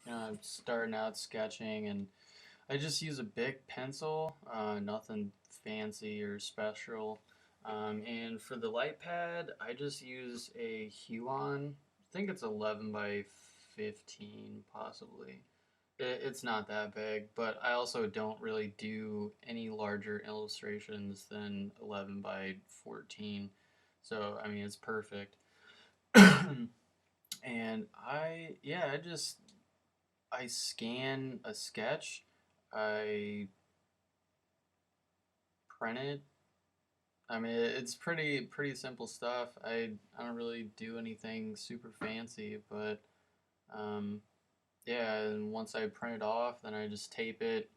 I'm starting out sketching, and I just use a big pencil, nothing fancy or special. And for the light pad, I just use a Huon. I think it's 11 by 15, possibly. It's not that big, but I also don't really do any larger illustrations than 11 by 14. So, I mean, it's perfect. And I scan a sketch, I print it. I mean, it's pretty simple stuff. I don't really do anything super fancy, but um, yeah. And once I print it off, then I just tape it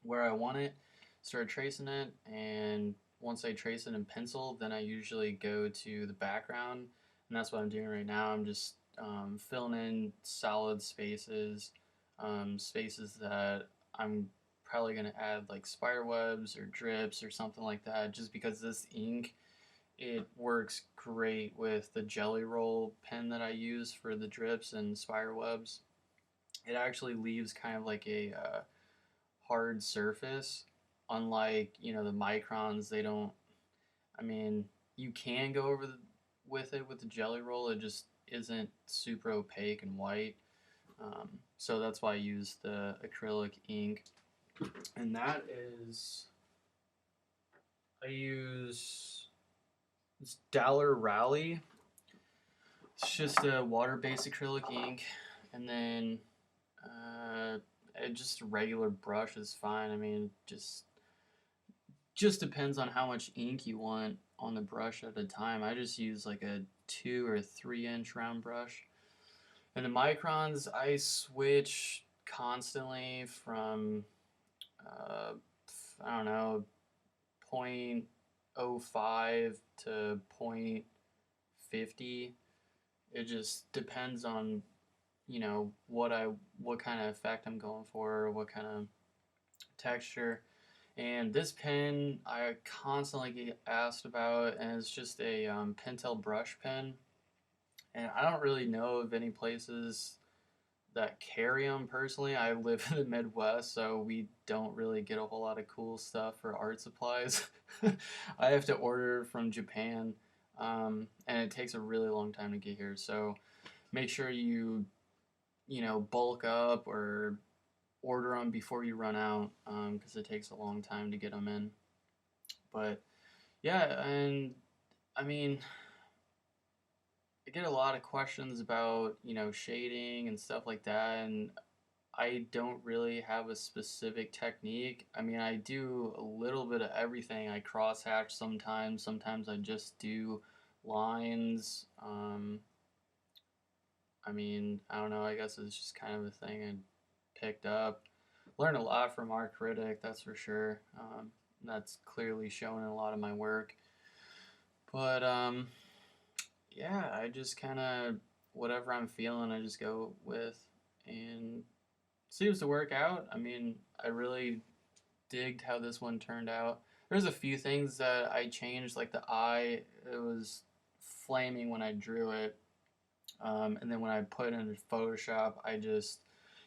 where I want it, start tracing it, and once I trace it in pencil, then I usually go to the background, and that's what I'm doing right now. I'm just filling in solid spaces, spaces that I'm probably going to add like spider webs or drips or something like that, just because this ink, it works great with the jelly roll pen that I use for the drips and spider webs. It actually leaves kind of like a hard surface. Unlike, the Microns, they don't. I mean, you can go over with it with the jelly roll. It just isn't super opaque and white. So that's why I use the acrylic ink, and that is I use this Dollar Rally. It's just a water-based acrylic ink, and then uh, just a regular brush is fine. I mean, just depends on how much ink you want on the brush at a time. I just use like a 2 or 3 inch round brush. And the microns, I switch constantly from, uh, I don't know, 0.05 to 0.50. It just depends on, what kind of effect I'm going for, what kind of texture. And this pen I constantly get asked about, and it's just a Pentel brush pen. And I don't really know of any places that carry them personally. I live in the Midwest, so we don't really get a whole lot of cool stuff for art supplies. I have to order from Japan, and it takes a really long time to get here. So make sure you bulk up or order them before you run out, because it takes a long time to get them in. But yeah, and I mean, I get a lot of questions about, shading and stuff like that, and I don't really have a specific technique. I mean, I do a little bit of everything. I crosshatch sometimes. Sometimes I just do lines. I mean, I don't know. I guess it's just kind of a thing I picked up. Learned a lot from our critic, that's for sure. That's clearly shown in a lot of my work. But yeah, I just kind of whatever I'm feeling, I just go with, and seems to work out. I mean, I really digged how this one turned out. There's a few things that I changed, like the eye. It was flaming when I drew it, and then when I put it in Photoshop, I just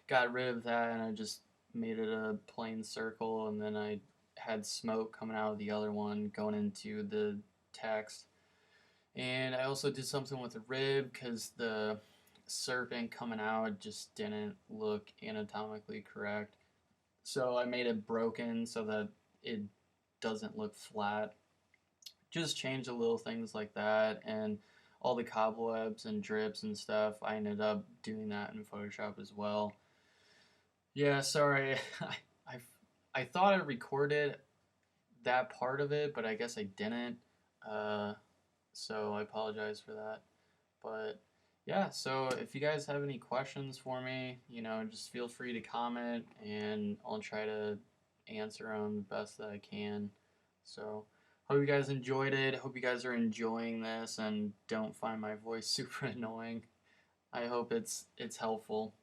got rid of that and I just made it a plain circle, and then I had smoke coming out of the other one going into the text. And I also did something with the rib because the serpent coming out just didn't look anatomically correct. So I made it broken so that it doesn't look flat. Just change the little things like that, and all the cobwebs and drips and stuff. I ended up doing that in Photoshop as well. Yeah, sorry. I, I thought I recorded that part of it, but I guess I didn't. Uh, so I apologize for that. But yeah, so if you guys have any questions for me, just feel free to comment, and I'll try to answer them the best that I can. So hope you guys enjoyed it. Hope you guys are enjoying this and don't find my voice super annoying. I hope it's helpful.